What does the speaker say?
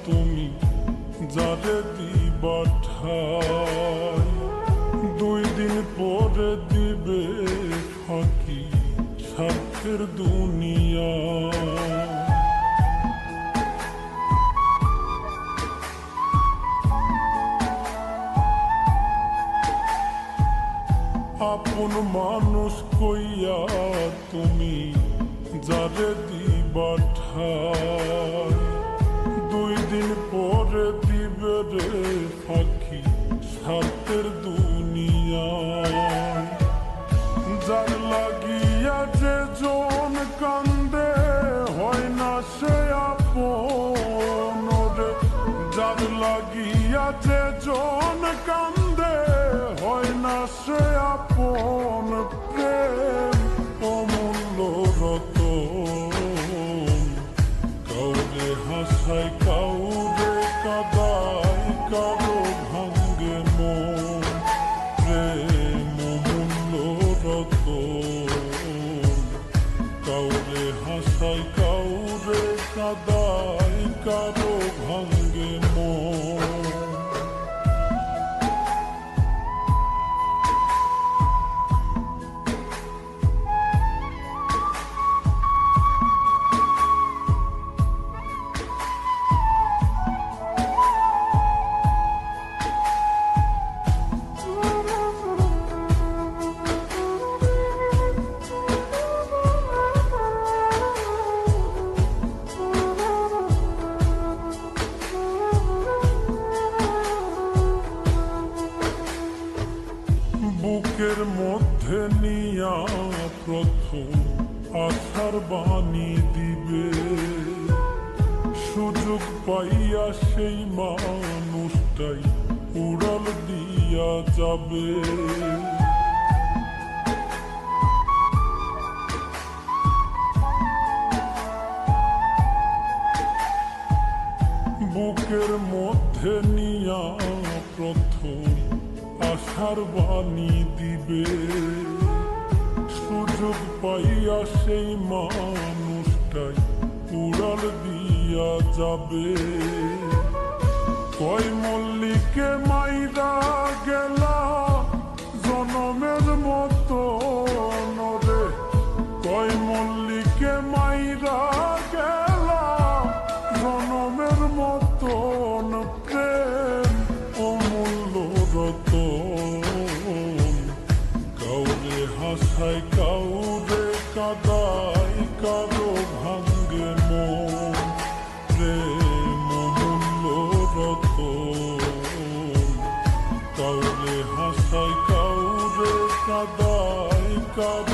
তুমি যারে দিবা ঠাই, 2 দিন পরে দিবে ফাঁকি স্বার্থের দুনিয়া। আপন মানুষ কইয়া তুমি যারে দিবা ঠাই, 2 দিন পরে দিবে রে ফাঁকি স্বার্থের দুনিয়ায়। যার লাগিয়া যে জন কান্দে হয় না সে আপন রে, যার লাগিয়া যে জন কান্দে হয় না সে আপন। প্রেম অমূল্য রতন, কাউরে হাসায় কাউরে কাঁদায়, কারো ভাঙ্গে মন। প্রেম অমূল্য রতন, কাউরে হাসায় কাউরে কাঁদায়, কারো ভাঙ্গে মন। বুকের মধ্যে নিয়া প্রথম আশার বাণী দিবে, সুযোগ পাইয়া সেই মানুষটাই উড়াল দিয়া যাবে। বুকের মধ্যে নিয়া প্রথম আশার বাণী দিবে, সুযোগ পাইয়া সেই মানুষটাই উড়াল দিয়া যাবে। কয় মল্লিকে মাইরা গেলা জনমের মতো নরে, কয় মল্লিকে মাইরা গেলা জনমের মতন। প্রেম অমূল্য রতন, কাউরে হাসায় কাউরে কাঁদায়, কারো ভাঙ্গে মন। প্রেম অমূল্য রতন, কাউরে হাসায় কাউরে কাঁদায়, কারো